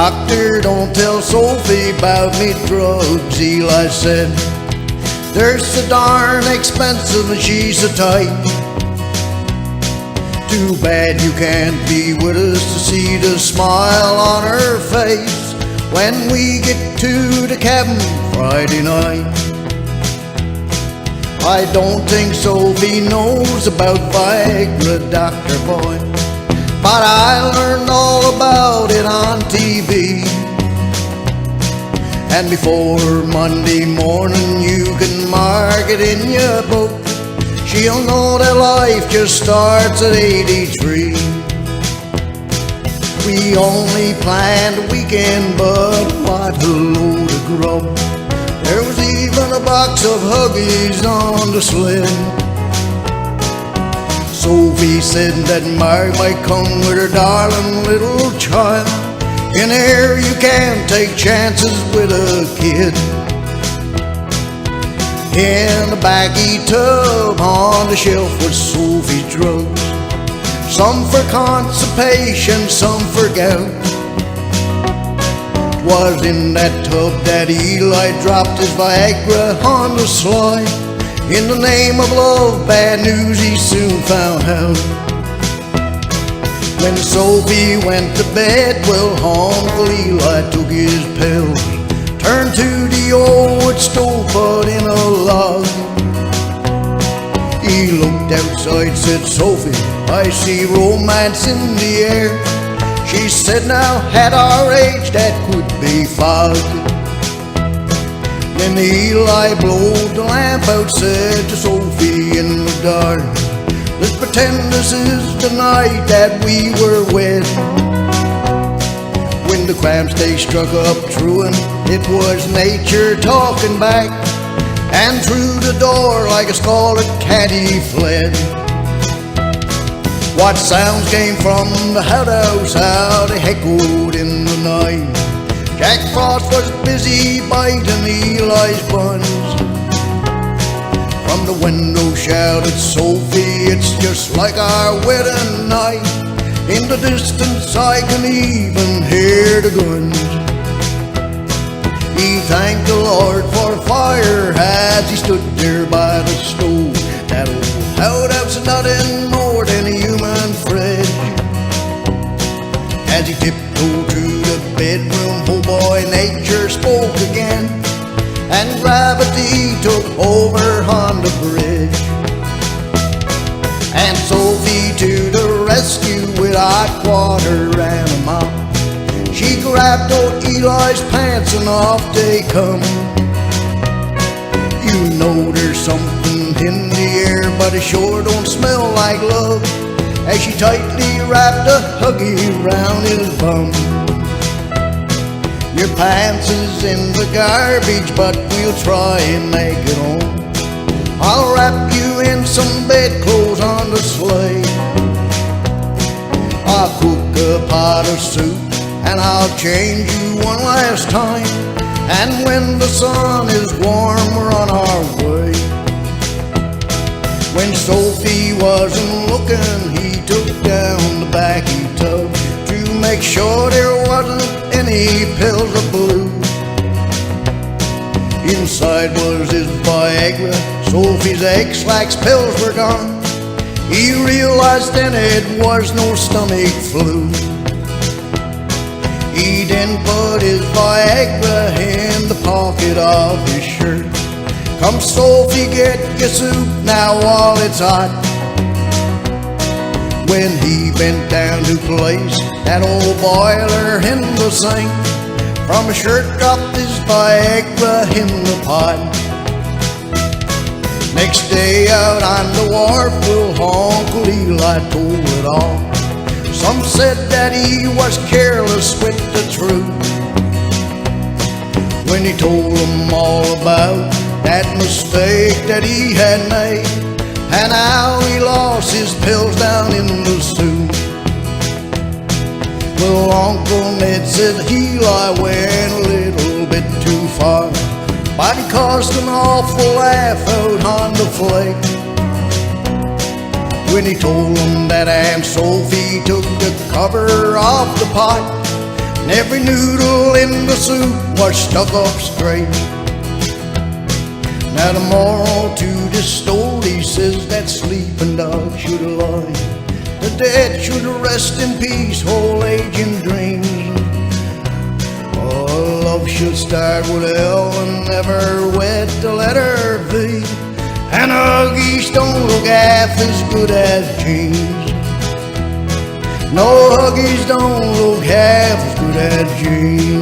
Doctor, don't tell Sophie about me drugs, Eli said. They're so darn expensive and she's so tight. Too bad you can't be with us to see the smile on her face when we get to the cabin Friday night. I don't think Sophie knows about Viagra, Dr. Boy, but I learned all about it on TV. And before Monday morning you can mark it in your book. She'll know that life just starts at 83. We only planned a weekend, but what a load of grub. There was even a box of Huggies on the sled. Sophie said that Mark might come with her darling little child. In here you can't take chances with a kid. In the baggy tub on the shelf was Sophie's drugs, some for constipation, some for gout. Was in that tub that Eli dropped his Viagra on the slide. In the name of love, bad news he soon found out. When Sophie went to bed, well, Uncle Eli took his pills, turned to the old wood stove, put in a log. He looked outside, said, Sophie, I see romance in the air. She said, now at our age that could be fog. Then Eli blowed the lamp out, said to Sophie in the dark, let's pretend this is the night that we were wed. When the cramps they struck up true, and it was nature talking back, and through the door like a scarlet cat he fled. What sounds came from the outhouse, how they echoed in the night. Jack Frost was busy biting Eli's buns. From the window shouted Sophie, it's just like our wedding night. In the distance I can even hear the guns. He thanked the Lord for fire as he stood there by the stove. That old outhouse nothing more than a human fridge. As he tiptoed through the bedroom, oh boy, nature spoke again, and gravity took over on the bridge. And Sophie to the rescue with hot water and a mop. She grabbed old Eli's pants and off they come. You know there's something in the air, but it sure don't smell like love, as she tightly wrapped a Huggy round his bum. Your pants is in the garbage, but we'll try and make it home. I'll wrap you in some bedclothes on the sleigh. I'll cook a pot of soup, and I'll change you one last time. And when the sun is warm, we're on our way. When Sophie wasn't looking, he took down the baggy tub to make sure there wasn't any pills of blue. Inside was his Viagra, Sophie's X-Lax pills were gone. He realized then it was no stomach flu. He then put his Viagra in the pocket of his shirt. Come Sophie, get your soup now while it's hot. When he bent down to place that old boiler in the sink, from his shirt dropped his Viagra in the pot. Next day out on the wharf, well, Uncle Eli told it all. Some said that he was careless with the truth when he told them all about that mistake that he had made, and how he lost his pills down in the soup. Well, Uncle Ned said Eli went a little bit too far, but he caused an awful laugh out on the flake when he told them that Aunt Sophie took the cover off the pot and every noodle in the soup was stuck up straight. Now the moral to this story says that sleeping dogs should lie, the dead should rest in peace, whole age in dreams. Oh, love should start with L and never wet the letter V, and Huggies don't look half as good as jeans. No, Huggies don't look half as good as jeans.